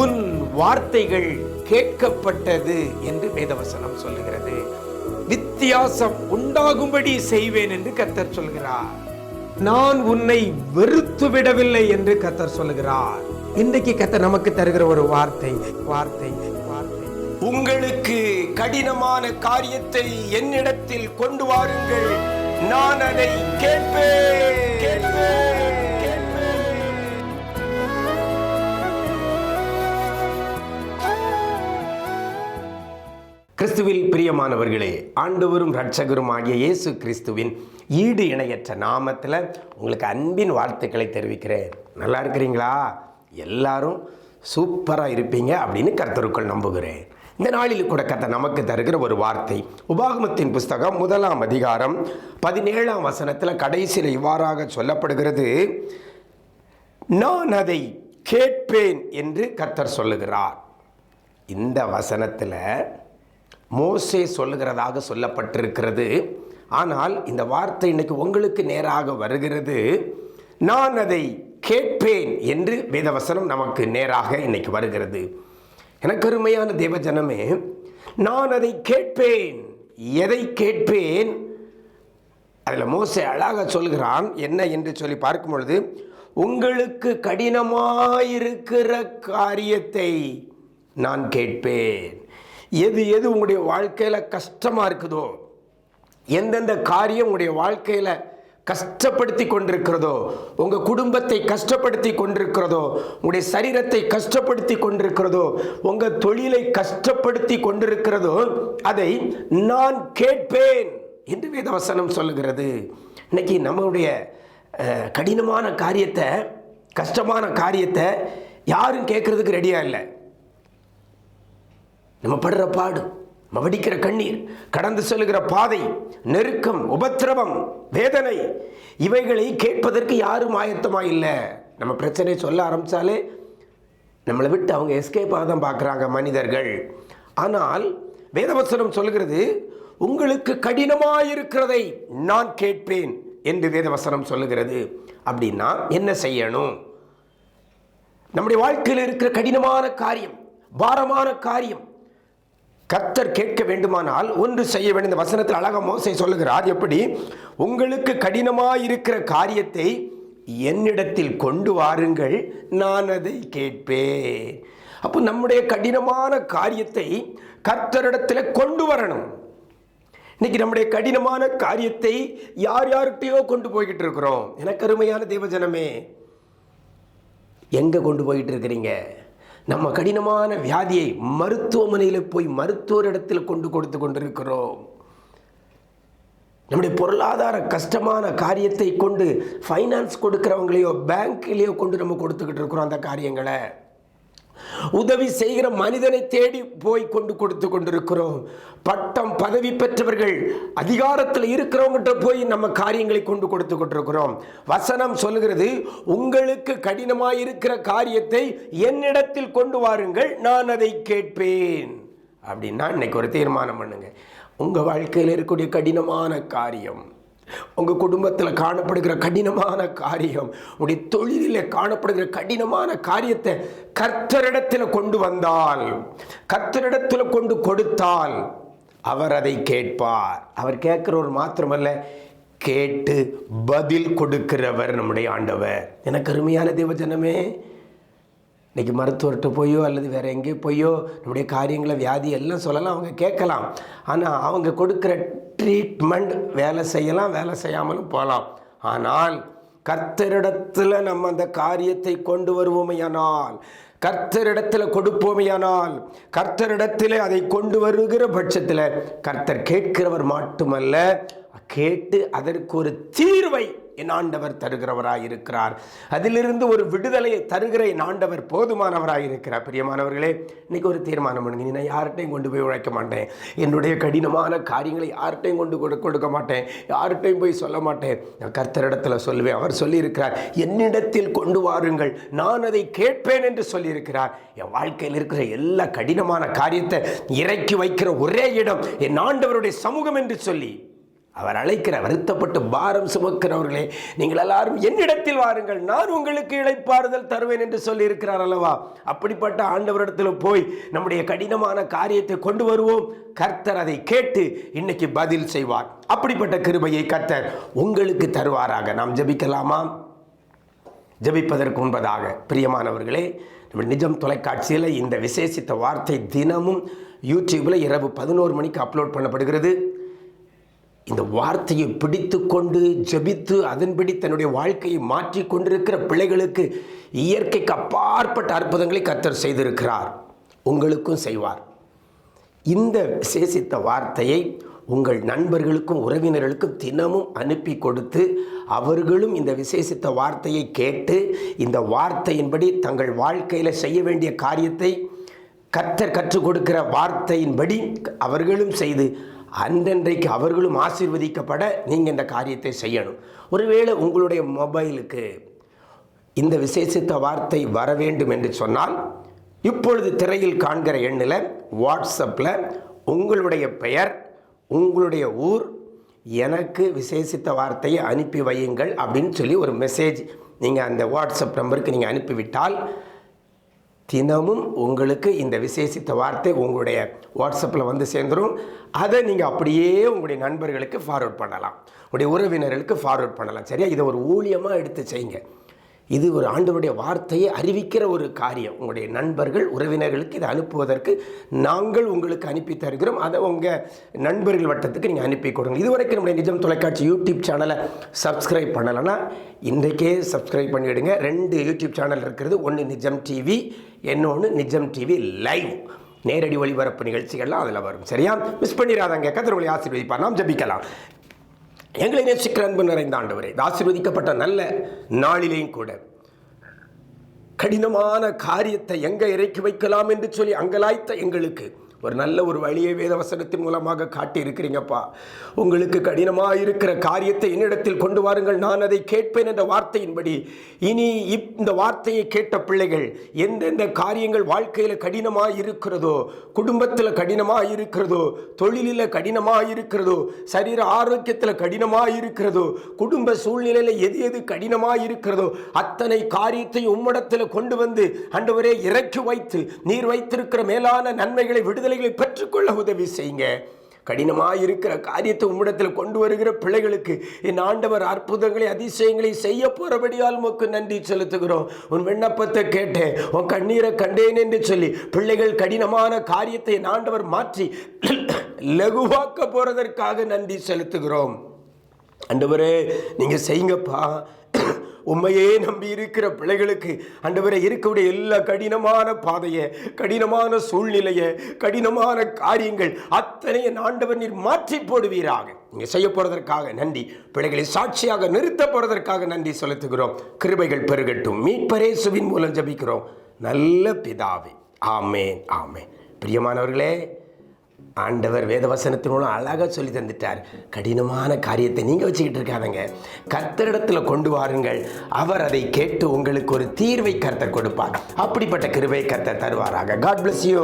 உன் வார்த்தைகள் கேட்கப்பட்டது என்று வேதவசனம் சொல்லுகிறது. வித்தியாசம் உண்டாகும்படி செய்வேன் என்று கர்த்தர் சொல்கிறார். நான் உன்னை வெறுத்து விடவில்லை என்று கர்த்தர் சொல்லுகிறார். இன்றைக்கு கர்த்தர் நமக்கு தருகிற ஒரு வார்த்தை வார்த்தை வார்த்தை உங்களுக்கு கடினமான காரியத்தை என்னிடத்தில் கொண்டு வாருங்கள், நான் அதை கேட்பேன். கிறிஸ்துவில் பிரியமானவர்களே, ஆண்டவரும் இரட்சகரும் ஆகிய இயேசு கிறிஸ்துவின் ஈடு இணையற்ற நாமத்தில் உங்களுக்கு அன்பின் வாழ்த்துக்களை தெரிவிக்கிறேன். நல்லா இருக்கிறீங்களா? எல்லாரும் சூப்பராக இருப்பீங்க அப்படின்னு கர்த்தருக்குள் நம்புகிறேன். இந்த நாளில் கூட கர்த்தர் நமக்கு தருகிற ஒரு வார்த்தை உபாகமத்தின் புஸ்தகம் 1ஆம் அதிகாரம் 17ஆம் வசனத்தில் கடைசியில் இவ்வாறாக சொல்லப்படுகிறது, நான் அதை கேட்பேன் என்று கர்த்தர் சொல்லுகிறார். இந்த வசனத்தில் மோசே சொல்லுகிறதாக சொல்லப்பட்டிருக்கிறது. ஆனால் இந்த வார்த்தை இன்னைக்கு உங்களுக்கு நேராக வருகிறது. நான் அதை கேட்பேன் என்று வேதவசனம் நமக்கு நேராக இன்னைக்கு வருகிறது. எனக்கு அருமையான தேவஜனமே, நான் அதை கேட்பேன். எதை கேட்பேன்? அதில் மோசே அழகாக சொல்கிறான். என்ன என்று சொல்லி பார்க்கும் பொழுது, உங்களுக்கு கடினமாயிருக்கிற காரியத்தை நான் கேட்பேன். எது உங்களுடைய வாழ்க்கையில் கஷ்டமாக இருக்குதோ, எந்தெந்த காரியம் உங்களுடைய வாழ்க்கையில் கஷ்டப்படுத்தி கொண்டிருக்கிறதோ, உங்கள் குடும்பத்தை கஷ்டப்படுத்தி கொண்டிருக்கிறதோ, உங்களுடைய சரீரத்தை கஷ்டப்படுத்தி கொண்டிருக்கிறதோ, உங்கள் தொழிலை கஷ்டப்படுத்தி கொண்டிருக்கிறதோ, அதை நான் கேட்பேன் என்று வேதவசனம் சொல்லுகிறது. இன்னைக்கு நம்மளுடைய கடினமான காரியத்தை, கஷ்டமான காரியத்தை யாரும் கேட்கறதுக்கு ரெடியாக இல்லை. நம்ம படுற பாடு, நம்ம வடிக்கிற கண்ணீர், கடந்து செல்கிற பாதை, நெருக்கம், உபத்திரவம், வேதனை, இவைகளை கேட்பதற்கு யாரும் ஆயத்தமாக இல்லை. நம்ம பிரச்சனை சொல்ல ஆரம்பித்தாலே நம்மளை விட்டு அவங்க எஸ்கேப்பாக தான் பார்க்குறாங்க மனிதர்கள். ஆனால் வேதவசனம் சொல்கிறது, உங்களுக்கு கடினமாயிருக்கிறதை நான் கேட்பேன் என்று வேதவசனம் சொல்லுகிறது. அப்படின்னா என்ன செய்யணும்? நம்முடைய வாழ்க்கையில் இருக்கிற கடினமான காரியம், பாரமான காரியம் கர்த்தர் கேட்க வேண்டுமானால் ஒன்று செய்ய வேண்டும். இந்த வசனத்தில் அழகாக மோசே சொல்லுகிறார். எப்படி? உங்களுக்கு கடினமாயிருக்கிற காரியத்தை என்னிடத்தில் கொண்டு வாருங்கள், நான் அதை கேட்பேன். அப்போ நம்முடைய கடினமான காரியத்தை கர்த்தரிடத்தில் கொண்டு வரணும். இன்னைக்கு நம்முடைய கடினமான காரியத்தை யார்கிட்டையோ கொண்டு போய்கிட்டு இருக்கிறோம். எனக்கு அருமையான தேவஜனமே, எங்கே கொண்டு போய்கிட்டு இருக்கிறீங்க? நம்ம கடினமான வியாதியை மருத்துவமனையில் போய் மருத்துவரிடத்தில் கொண்டு கொடுத்து கொண்டிருக்கிறோம். நம்முடைய பொருளாதார கஷ்டமான காரியத்தை கொண்டு ஃபைனான்ஸ் கொடுக்கிறவங்களையோ பேங்க்லேயோ கொண்டு நம்ம கொடுத்துக்கிட்டு இருக்கிறோம். அந்த காரியங்களை உதவி செய்கிற மனிதனை தேடி போய் கொண்டு கொடுத்து கொண்டிருக்கிறோம். பட்டம் பதவி பெற்றவர்கள், அதிகாரத்தில் இருக்கிறவங்கிட்ட போய் நம்ம காரியங்களை கொண்டு கொடுத்து கொண்டிருக்கிறோம். வசனம் சொல்லுகிறது, உங்களுக்கு கடினமாயிருக்கிற காரியத்தை என்னிடத்தில் கொண்டு வாருங்கள், நான் அதை கேட்பேன். அப்படின்னா இன்னைக்கு ஒரு தீர்மானம் பண்ணுங்க. உங்கள் வாழ்க்கையில் இருக்கக்கூடிய கடினமான காரியம், உங்கள் குடும்பத்தில் காணப்படுகிற கடினமான காரியம், உங்களுடைய தொழிலில் காணப்படுகிற கடினமான காரியத்தை கர்த்தரிடத்தில் கொண்டு வந்தால், கர்த்தரிடத்தில் கொண்டு கொடுத்தால் அவர் அதை கேட்பார். அவர் கேட்கிறவர் மாத்திரமல்ல, கேட்டு பதில் கொடுக்கிறவர் நம்முடைய ஆண்டவர். எனக்கு அருமையான தேவஜனமே, இன்றைக்கி மருத்துவர்கிட்ட போயோ அல்லது வேறு எங்கேயோ போயோ நம்முடைய காரியங்களை, வியாதி எல்லாம் சொல்லலாம், அவங்க கேட்கலாம். ஆனால் அவங்க கொடுக்குற ட்ரீட்மெண்ட் வேலை செய்யலாம், வேலை செய்யாமலும் போகலாம். ஆனால் கர்த்தரிடத்தில் நம்ம அந்த காரியத்தை கொண்டு வருவோமையானால், கர்த்தரிடத்தில் கொடுப்போமையானால், கர்த்தரிடத்தில் அதை கொண்டு வருகிற பட்சத்தில் கர்த்தர் கேட்கிறவர் மட்டுமல்ல, கேட்டு அதற்கு ஒரு தீர்வை என் ஆண்டவர் தருகிறவராய் இருக்கிறார். அதிலிருந்து ஒரு விடுதலையை தருகிற என் ஆண்டவர் போதுமானவராய் இருக்கிறார். பிரியமானவர்களே, இன்னைக்கு ஒரு தீர்மானம் பண்ணுங்க. நான் யார்கிட்டையும் கொண்டு போய் உழைக்க மாட்டேன். என்னுடைய கடினமான காரியங்களை யார்கிட்டையும் கொண்டு கொடுக்க மாட்டேன். யார்கிட்டையும் போய் சொல்ல மாட்டேன். நான் கர்த்தரிடத்தில் சொல்லுவேன். அவர் சொல்லியிருக்கிறார், என்னிடத்தில் கொண்டு வாருங்கள், நான் அதை கேட்பேன் என்று சொல்லியிருக்கிறார். என் வாழ்க்கையில் இருக்கிற எல்லா கடினமான காரியத்தை இறக்கி வைக்கிற ஒரே இடம் என் ஆண்டவருடைய சமூகம் என்று சொல்லி அவர் அழைக்கிற வருத்தப்பட்டு பாரம் சுமக்கிறவர்களே, நீங்கள் எல்லாரும் என்னிடத்தில் வாருங்கள், நான் உங்களுக்கு இளைப்பாறுதல் தருவேன் என்று சொல்லி இருக்கிறார் அல்லவா? அப்படிப்பட்ட ஆண்டவரிடத்தில் போய் நம்முடைய கடினமான காரியத்தை கொண்டு வருவோம். கர்த்தர் அதை கேட்டு இன்னைக்கு பதில் செய்வார். அப்படிப்பட்ட கிருபையை கர்த்தர் உங்களுக்கு தருவாராக. நாம் ஜெபிக்கலாமா? ஜெபிப்பதற்கு முன்பதாக பிரியமானவர்களே, நம்ம நிஜம் தொலைக்காட்சியில் இந்த விசேஷித்த வார்த்தை தினமும் யூடியூப்பில் இரவு 11 மணிக்கு அப்லோட் பண்ணப்படுகிறது. இந்த வார்த்தையை பிடித்து கொண்டு ஜெபித்து அதன்படி தன்னுடைய வாழ்க்கையை மாற்றி கொண்டிருக்கிற பிள்ளைகளுக்கு இயற்கைக்கு அப்பாற்பட்ட அற்புதங்களை கர்த்தர் செய்திருக்கிறார். உங்களுக்கும் செய்வார். இந்த விசேஷித்த வார்த்தையை உங்கள் நண்பர்களுக்கும் உறவினர்களுக்கும் தினமும் அனுப்பி கொடுத்து அவர்களும் இந்த விசேஷித்த வார்த்தையை கேட்டு இந்த வார்த்தையின்படி தங்கள் வாழ்க்கையில் செய்ய வேண்டிய காரியத்தை கர்த்தர் கற்றுக் கொடுக்கிற வார்த்தையின்படி அவர்களும் செய்து அன்றன்றைக்கு அவர்களும் ஆசீர்வதிக்கப்பட நீங்கள் இந்த காரியத்தை செய்யணும். ஒருவேளை உங்களுடைய மொபைலுக்கு இந்த விசேஷித்த வார்த்தை வர வேண்டும் என்று சொன்னால் இப்பொழுது திரையில் காண்கிற எண்ணில் வாட்ஸ்அப்பில் உங்களுடைய பெயர், உங்களுடைய ஊர், எனக்கு விசேஷித்த வார்த்தையை அனுப்பி வையுங்கள் அப்படின்னு சொல்லி ஒரு மெசேஜ் நீங்கள் அந்த வாட்ஸ்அப் நம்பருக்கு நீங்கள் அனுப்பிவிட்டால் தினமும் உங்களுக்கு இந்த விசேஷித்த வார்த்தை உங்களுடைய வாட்ஸ்அப்பில் வந்து சேர்ந்துடும். அதை நீங்கள் அப்படியே உங்களுடைய நண்பர்களுக்கு ஃபார்வர்ட் பண்ணலாம், உங்களுடைய உறவினர்களுக்கு ஃபார்வர்ட் பண்ணலாம். சரியா? இதை ஒரு ஊழியமாக எடுத்து செய்யுங்க. இது ஒரு ஆண்டவருடைய வார்த்தையை அறிவிக்கிற ஒரு காரியம். உங்களுடைய நண்பர்கள் உறவினர்களுக்கு இதை அனுப்புவதற்கு நாங்கள் உங்களுக்கு அனுப்பி தருகிறோம். அதை உங்கள் நண்பர்கள் வட்டத்துக்கு நீங்கள் அனுப்பி கொடுங்க. இதுவரைக்கும் நம்முடைய நிஜம் தொலைக்காட்சி யூடியூப் சேனலை சப்ஸ்கிரைப் பண்ணலைன்னா இன்றைக்கே சப்ஸ்கிரைப் பண்ணிவிடுங்க. 2 யூடியூப் சேனல் இருக்கிறது. ஒன்று நிஜம் டிவி, இன்னொன்று நிஜம் டிவி லைவ். நேரடி ஒளிபரப்பு நிகழ்ச்சிகள்லாம் அதில் வரும். சரியா? மிஸ் பண்ணிடாதங்க. கர்த்தர் உங்களை ஆசீர்வதிப்பார். நாம் ஜெபிக்கலாம். எங்களை நேசிக்கிற அன்பு நிறைந்த ஆண்டவரே, ஆசீர்வதிக்கப்பட்ட நல்ல நாளிலேயும் கூட கடினமான காரியத்தை எங்கே இறக்கி வைக்கலாம் என்று சொல்லி அங்கலாய்த்த எங்களுக்கு ஒரு நல்ல ஒரு வழியை வேதவசனத்தின் மூலமாக காட்டி இருக்கிறீங்கப்பா. உங்களுக்கு கடினமாக இருக்கிற காரியத்தை என்னிடத்தில் கொண்டு வாருங்கள், நான் அதை கேட்பேன் என்ற வார்த்தையின்படி இனி இந்த வார்த்தையை கேட்ட பிள்ளைகள் எந்தெந்த காரியங்கள் வாழ்க்கையில் கடினமாக இருக்கிறதோ, குடும்பத்தில் கடினமாக இருக்கிறதோ, தொழிலில் கடினமாக இருக்கிறதோ, சரீர ஆரோக்கியத்தில் கடினமாக இருக்கிறதோ, குடும்ப சூழ்நிலையில் எது எது கடினமாக இருக்கிறதோ அத்தனை காரியத்தை உம்மிடத்தில் கொண்டு வந்து ஆண்டவரே இறக்கி வைத்து நீர் வைத்திருக்கிற மேலான நன்மைகளை விடுதலைகளை பெற்றுக்கொள்ள உதவி செய்யுங்க. கடினமாக இருக்கிற காரியத்தை உம்மிடத்தில் கொண்டு வருகிற பிள்ளைகளுக்கு என் ஆண்டவர் அற்புதங்களை அதிசயங்களை செய்ய போறபடியால் உமக்கு நன்றி செலுத்துகிறோம். உன் விண்ணப்பத்தை கேட்டேன், உன் கண்ணீரை கண்டேன் என்று சொல்லி பிள்ளைகள் கடினமான காரியத்தை என் ஆண்டவர் மாற்றி லகுவாக்க போறதற்காக நன்றி செலுத்துகிறோம். ஆண்டவரே நீங்க செய்யுங்கப்பா. உண்மையே நம்பி இருக்கிற பிள்ளைகளுக்கு ஆண்டவரே இருக்கக்கூடிய எல்லா கடினமான பாதையை, கடினமான சூழ்நிலையை, கடினமான காரியங்கள் அத்தனையை ஆண்டவர் நீர் மாற்றி போடுவீராக. நீங்க செய்ய போறதற்காக நன்றி. பிள்ளைகளை சாட்சியாக நிறுத்த போறதற்காக நன்றி செலுத்துகிறோம். கிருபைகள் பெருகட்டும். மீட்பரே இயேசுவின் மூலம் ஜெபிக்கிறோம் நல்ல பிதாவே. ஆமேன், ஆமேன். பிரியமானவர்களே, ஆண்டவர் வேதவசனத்தின் மூலம் அழகாக சொல்லி தந்துட்டார். கடினமான காரியத்தை நீங்கள் வச்சுக்கிட்டு இருக்காதங்க, கர்த்தரிடத்தில் கொண்டு வாருங்கள். அவர் அதை கேட்டு உங்களுக்கு ஒரு தீர்வை கர்த்தர் கொடுப்பார். அப்படிப்பட்ட கிருபை கர்த்தர் தருவாராக. God bless you.